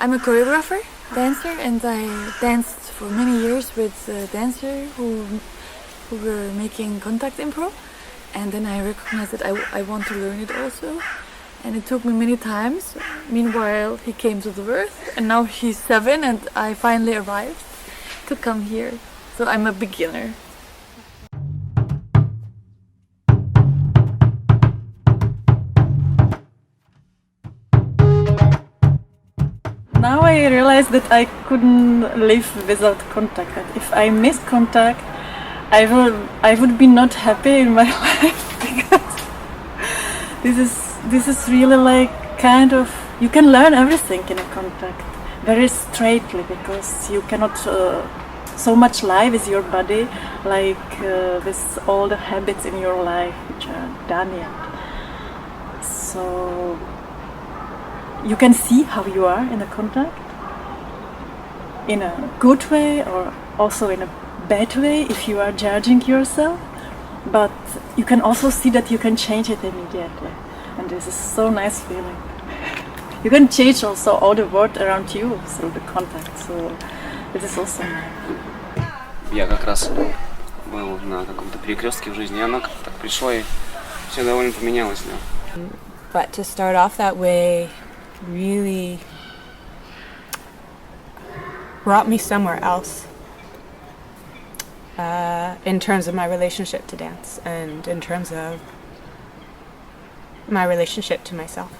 I'm a choreographer, dancer, and I danced for many years with a dancer who were making contact improv. And then I recognized that I want to learn it also. And it took me many times. Meanwhile, he came to the earth, and now he's 7, and I finally arrived to come here. So I'm a beginner. Now I realize that I couldn't live without contact. That if I miss contact, I would be not happy in my life, because this is really like kind of, you can learn everything in a contact very straightly, because you cannot so much lie with your body like with all the habits in your life which are done yet. So you can see how you are in a contact in a good way or also in a bad way if you are judging yourself, but you can also see that you can change it immediately, and this is so nice feeling. You can change also all the world around you through the contact, so it is also nice. Я как раз был на каком-то перекрестке в жизни, и она как-то так пришла, и все довольно поменялось. Да. But to start off that way really brought me somewhere else in terms of my relationship to dance and in terms of my relationship to myself.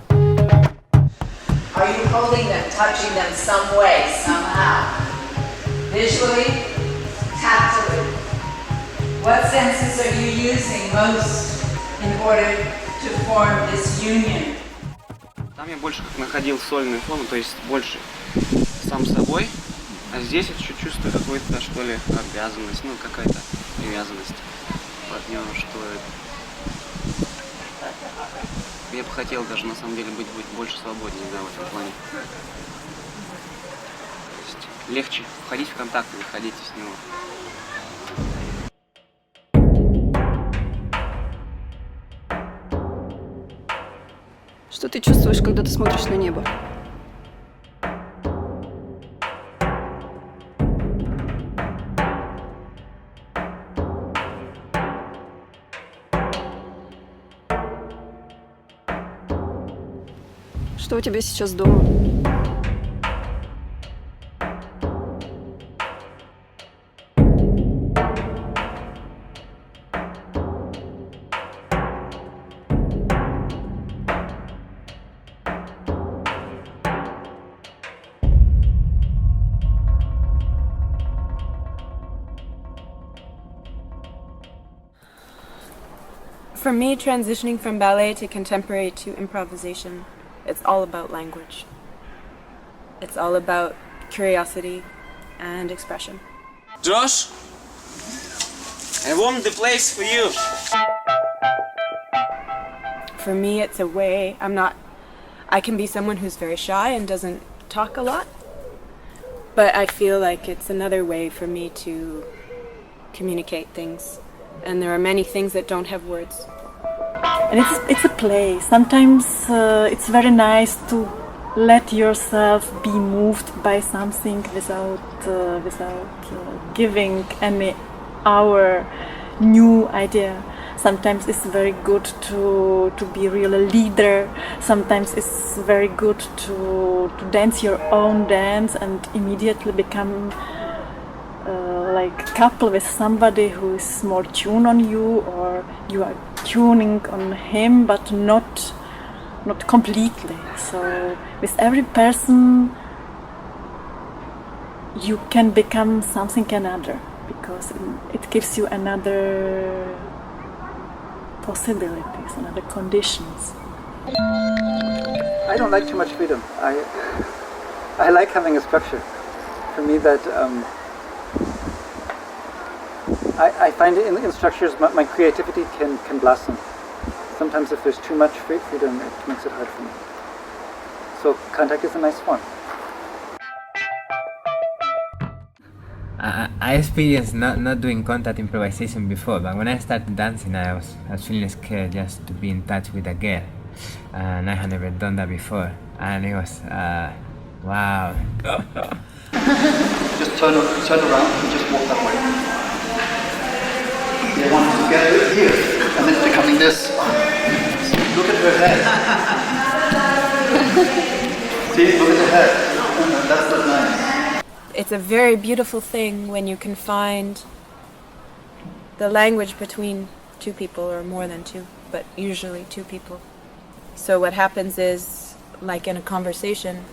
Are you holding them, touching them some way, somehow? Visually, tactily? What senses are you using most in order to form this union? Там я больше как находил сольную форму, то есть больше сам собой, а здесь я чуть чувствую какую-то, что ли, обязанность, ну какая-то привязанность к партнеру, что я бы хотел даже на самом деле быть больше свободнее, да, в этом плане. То есть легче входить в контакт и выходить из него. Что ты чувствуешь, когда ты смотришь на небо? Что у тебя сейчас дома? For me, transitioning from ballet to contemporary to improvisation, it's all about language. It's all about curiosity and expression. Josh, I want the place for you. For me, it's a way, I can be someone who's very shy and doesn't talk a lot, but I feel like it's another way for me to communicate things. And there are many things that don't have words. And it's a play. Sometimes it's very nice to let yourself be moved by something without giving any our new idea. Sometimes it's very good to be really a leader. Sometimes it's very good to dance your own dance and immediately become like couple with somebody who is more tuned on you, or you are tuning on him, but not completely. So with every person you can become something another, because it gives you another possibilities, another conditions. I don't like too much freedom. I like having a structure. For me, that I find in structures my creativity can blossom. Sometimes if there's too much freedom, it makes it hard for me. So contact is a nice form. I experienced not doing contact improvisation before, but when I started dancing, I was feeling scared just to be in touch with a girl, and I had never done that before, and it Wow. Just turn around and just walk that way. They want to get it here, and then it's becoming this. Look at her head. See, look at the head. That's not nice. It's a very beautiful thing when you can find the language between two people, or more than two, but usually two people. So what happens is, like in a conversation,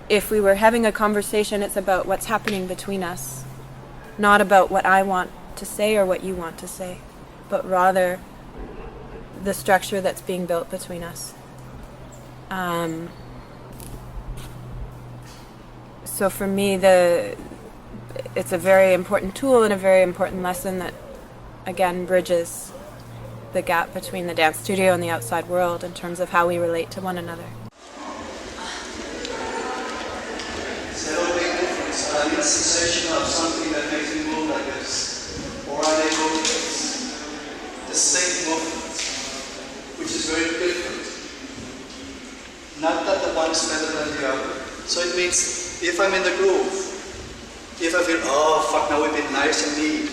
if we were having a conversation, it's about what's happening between us, not about what I want to say or what you want to say, but rather the structure that's being built between us. So for me, it's a very important tool and a very important lesson that, again, bridges the gap between the dance studio and the outside world in terms of how we relate to one another. Is there a big difference? I need a sensation of something that makes me move like this. Or are they both the same movement, which is very different? Not that the one is better than the other. So it means if I'm in the groove, if I feel, oh fuck, now we've been nice and neat.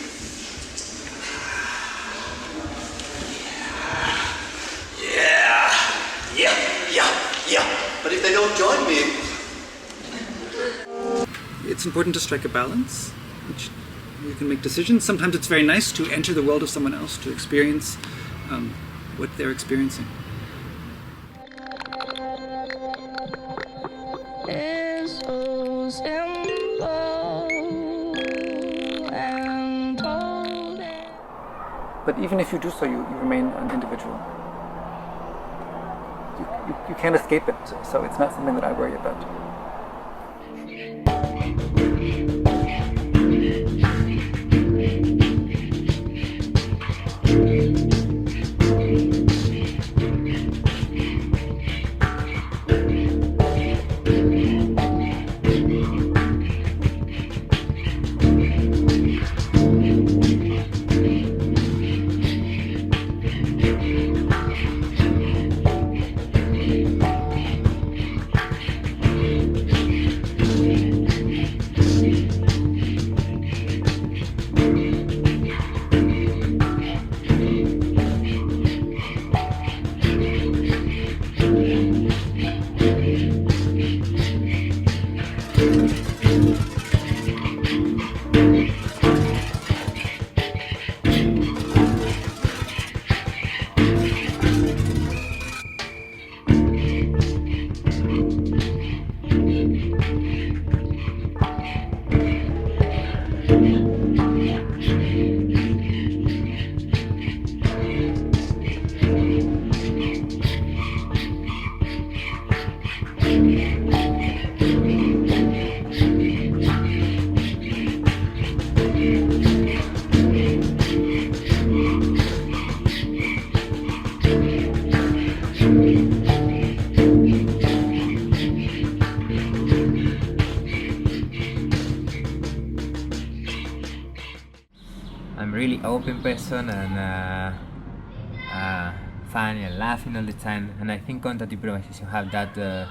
Yeah. But if they don't join me, it's important to strike a balance, which you can make decisions. Sometimes it's very nice to enter the world of someone else, to experience what they're experiencing. But even if you do so, you remain an individual. You can't escape it, so it's not something that I worry about. I'm really open person and funny and laughing all the time, and I think contact improvisation have that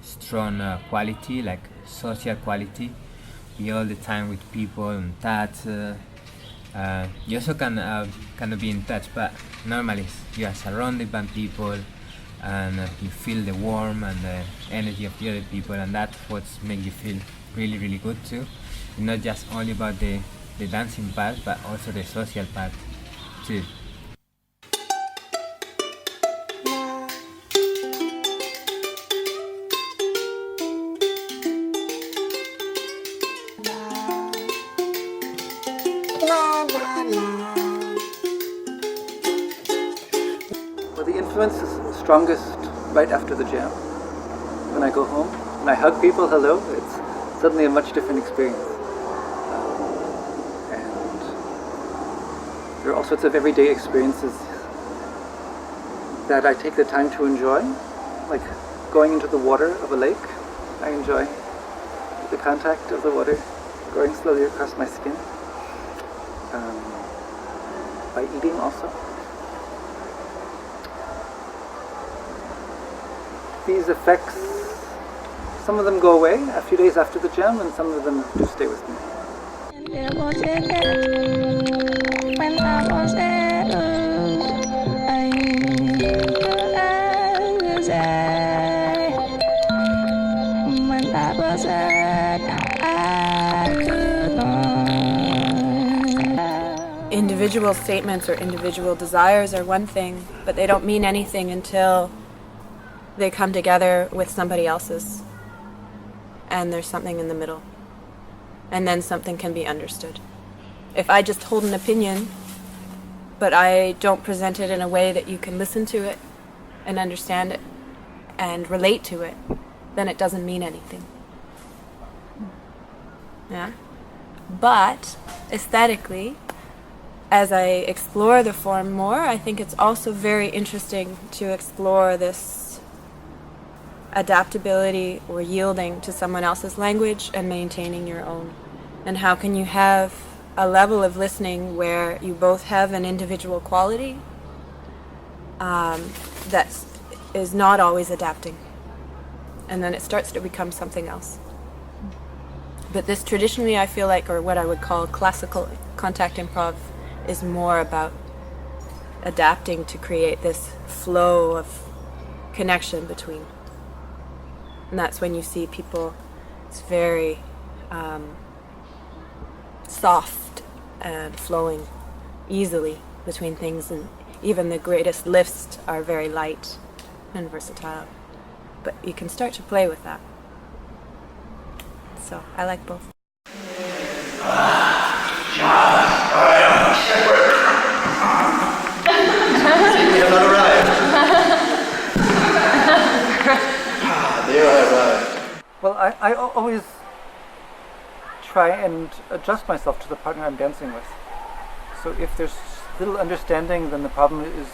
strong quality, like social quality. Be all the time with people and touch. You also cannot be in touch, but normally you are surrounded by people and you feel the warmth and the energy of the other people, and that's what makes you feel really, really good too. It's not just only about the dancing part, but also the social part too. Well, the influence is strongest right after the jam. When I go home and I hug people, hello, it's suddenly a much different experience. And there are all sorts of everyday experiences that I take the time to enjoy, like going into the water of a lake. I enjoy the contact of the water going slowly across my skin. By eating also. these effects, some of them go away a few days after the jam, and some of them do stay with me. Individual statements or individual desires are one thing, but they don't mean anything until they come together with somebody else's, and there's something in the middle, and then something can be understood. If I just hold an opinion, but I don't present it in a way that you can listen to it and understand it and relate to it, then it doesn't mean anything. Yeah? But aesthetically, as I explore the form more, I think it's also very interesting to explore this adaptability or yielding to someone else's language and maintaining your own. And how can you have a level of listening where you both have an individual quality that is not always adapting, and then it starts to become something else. But this traditionally, I feel like, or what I would call classical contact improv, is more about adapting to create this flow of connection between. And that's when you see people, it's very soft and flowing easily between things, and even the greatest lifts are very light and versatile. But you can start to play with that. So I like both. We have not arrived. There I arrived. Well, I always try and adjust myself to the partner I'm dancing with. So if there's little understanding, then the problem is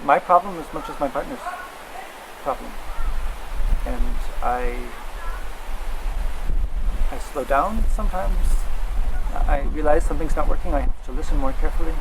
my problem as much as my partner's problem. And I slow down sometimes. I realize something's not working. I have to listen more carefully.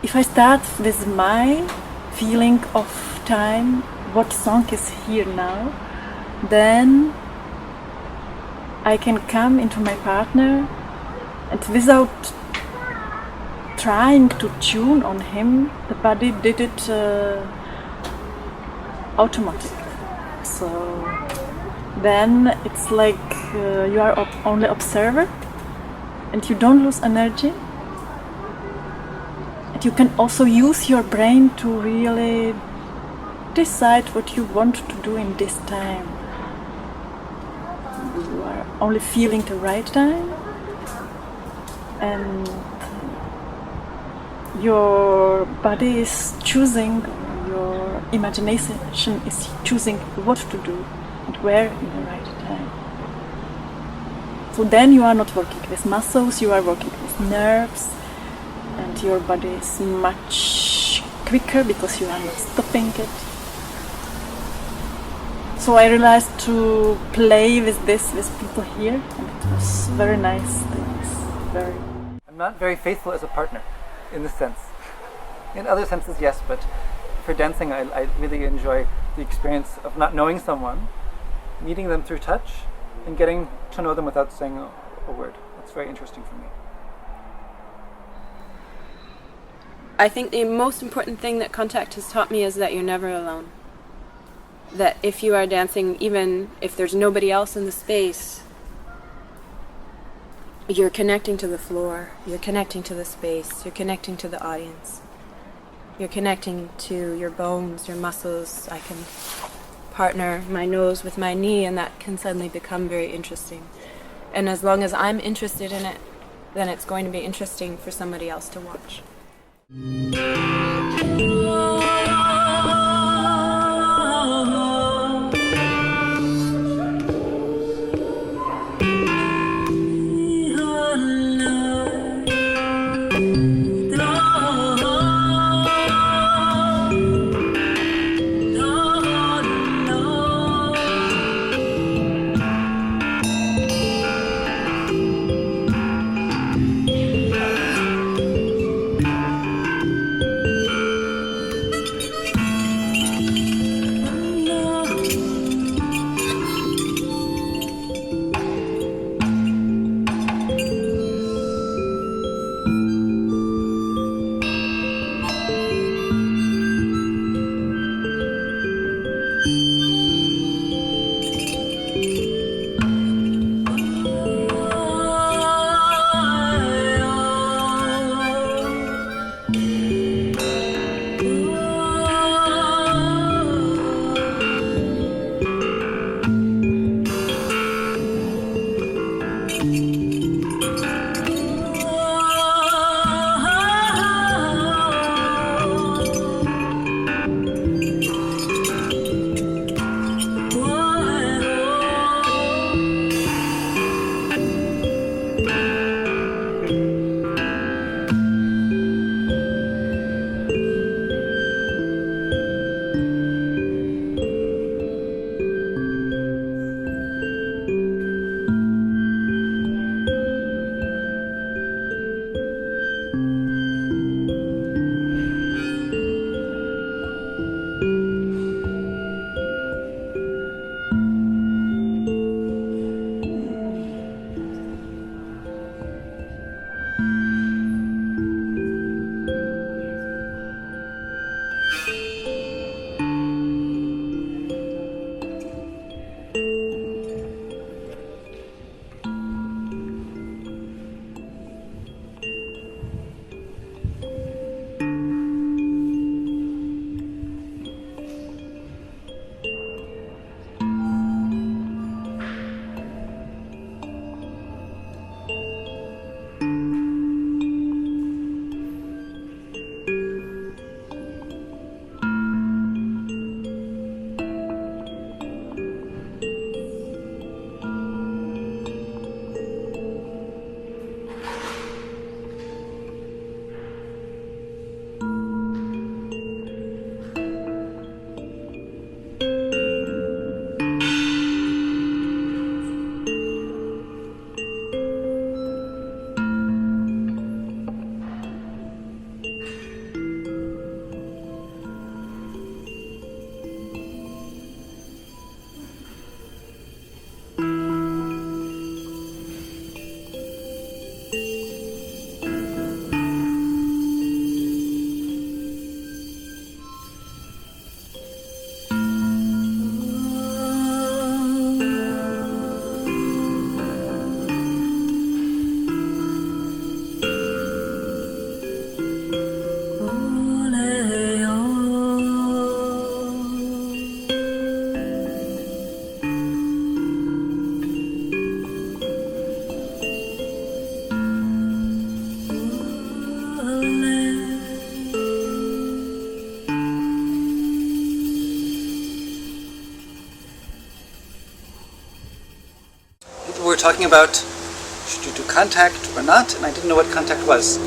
If I start with my feeling of time, what song is here now, then I can come into my partner and without trying to tune on him, the body did it automatic. So then it's like you are only observer and you don't lose energy. And you can also use your brain to really decide what you want to do in this time. You are only feeling the right time, and your body is choosing, your imagination is choosing what to do and where in the right time. So then you are not working with muscles, you are working with nerves, and your body is much quicker because you are not stopping it. So I realized to play with this with people here, and it was very nice. Very. I'm not very faithful as a partner, in this sense. In other senses, yes, but for dancing, I really enjoy the experience of not knowing someone, meeting them through touch, and getting to know them without saying a word. That's very interesting for me. I think the most important thing that contact has taught me is that you're never alone. That if you are dancing, even if there's nobody else in the space, you're connecting to the floor, you're connecting to the space, you're connecting to the audience. You're connecting to your bones, your muscles. I can partner my nose with my knee, and that can suddenly become very interesting. And as long as I'm interested in it, then it's going to be interesting for somebody else to watch. talking about should you do contact or not, and I didn't know what contact was.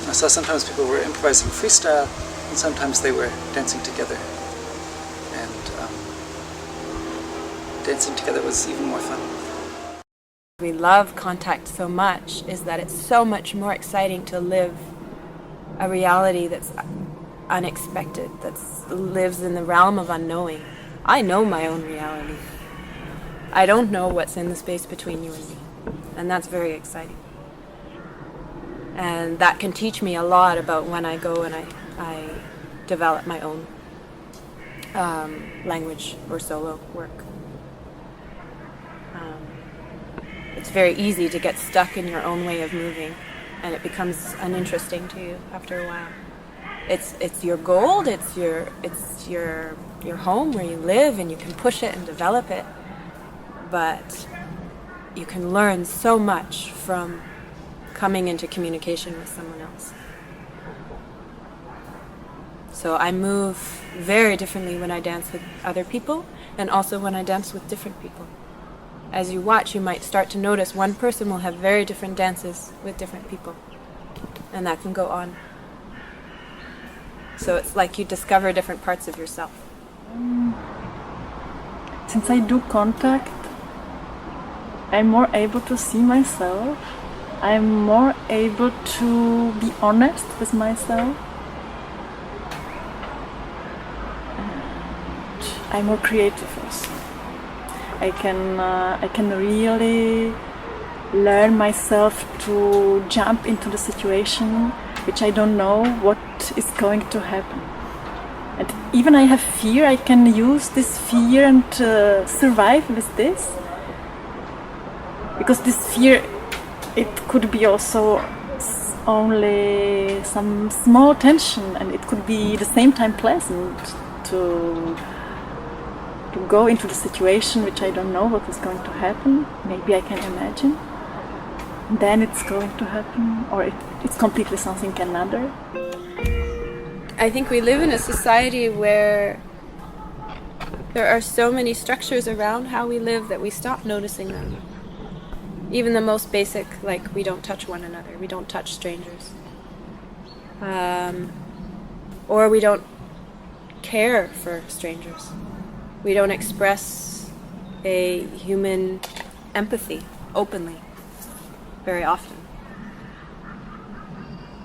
I saw sometimes people were improvising freestyle, and sometimes they were dancing together. And dancing together was even more fun. We love contact so much is that it's so much more exciting to live a reality that's unexpected, that lives in the realm of unknowing. I know my own reality. I don't know what's in the space between you and me, and that's very exciting. And that can teach me a lot about when I go and I develop my own language or solo work. It's very easy to get stuck in your own way of moving, and it becomes uninteresting to you after a while. It's your gold, it's your home where you live, and you can push it and develop it, but you can learn so much from coming into communication with someone else. So I move very differently when I dance with other people, and also when I dance with different people. As you watch, you might start to notice one person will have very different dances with different people, and that can go on. So it's like you discover different parts of yourself. Since I do contact, I'm more able to see myself. I'm more able to be honest with myself. And I'm more creative also. I can really learn myself to jump into the situation which I don't know what is going to happen. And even I have fear, I can use this fear and survive with this. Because this fear, it could be also only some small tension, and it could be at the same time pleasant to go into the situation which I don't know what is going to happen. Maybe I can imagine. Then it's going to happen, or it's completely something another. I think we live in a society where there are so many structures around how we live that we stop noticing them. Even the most basic, like we don't touch one another, we don't touch strangers. Or we don't care for strangers. We don't express a human empathy openly very often.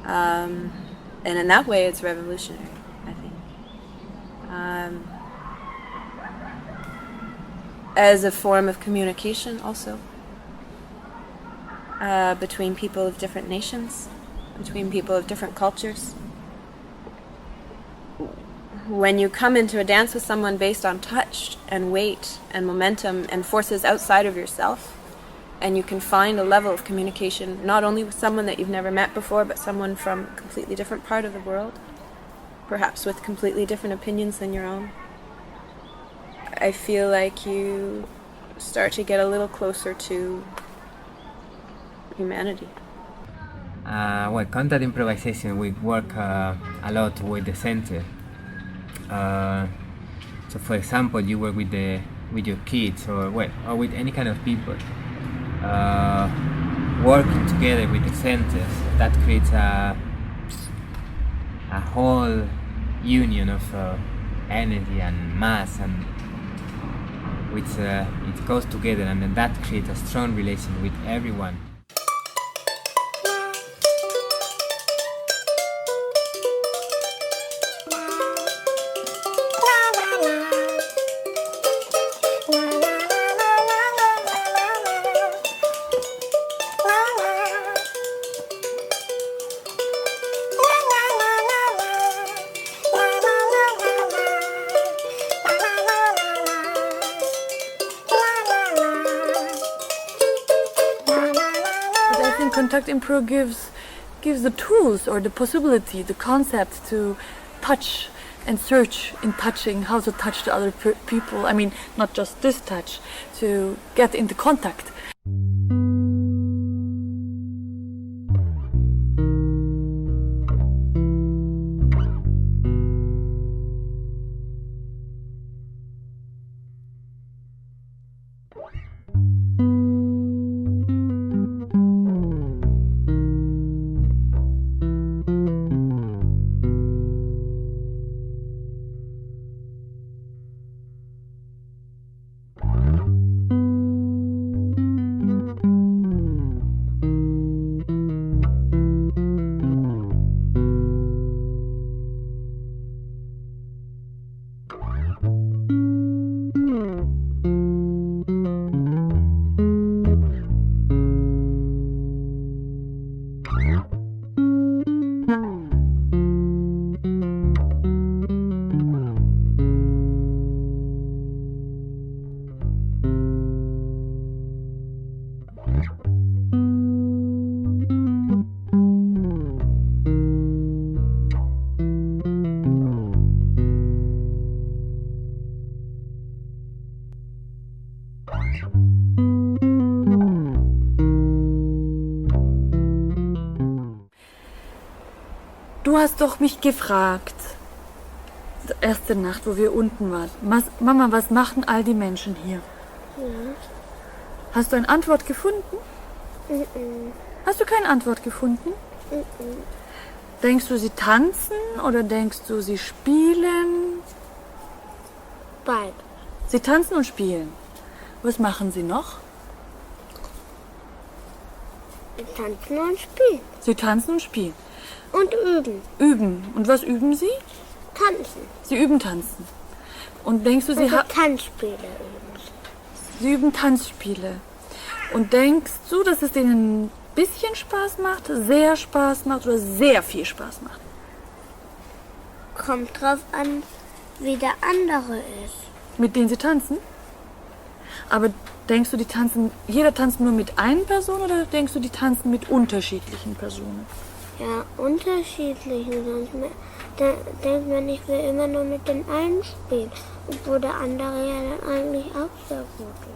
And in that way, it's revolutionary, I think. As a form of communication also, between people of different nations, between people of different cultures. When you come into a dance with someone based on touch and weight and momentum and forces outside of yourself, and you can find a level of communication not only with someone that you've never met before, but someone from a completely different part of the world, perhaps with completely different opinions than your own, I feel like you start to get a little closer to humanity. Well, contact improvisation, we work a lot with the center. So, for example, you work with your kids or with any kind of people. Working together with the centers, that creates a whole union of energy and mass, and which it goes together, and then that creates a strong relation with everyone. Contact improv gives the tools or the possibility, the concept to touch and search in touching, how to touch the other people. I mean, not just this touch, to get into contact. Du hast doch mich gefragt, die erste Nacht, wo wir unten waren. Mama, was machen all die Menschen hier? Ja. Hast du eine Antwort gefunden? Hast du keine Antwort gefunden? Denkst du, sie tanzen oder denkst du, sie spielen? Beide. Sie tanzen und spielen. Was machen sie noch? Tanzen und spielen. Sie tanzen und spielen. Und üben. Üben. Und was üben sie? Tanzen. Sie üben tanzen. Und denkst du, sie Also Tanzspiele üben. Sie üben Tanzspiele. Und denkst du, dass es denen ein bisschen Spaß macht, sehr Spaß macht oder sehr viel Spaß macht? Kommt drauf an, wie der andere ist. Mit denen sie tanzen? Aber denkst du, jeder tanzt nur mit einer Person oder denkst du, die tanzen mit unterschiedlichen Personen? Ja, unterschiedlichen. Sonst denkt man, ich will immer nur mit den einen spielen. Obwohl der andere ja dann eigentlich auch sehr gut ist.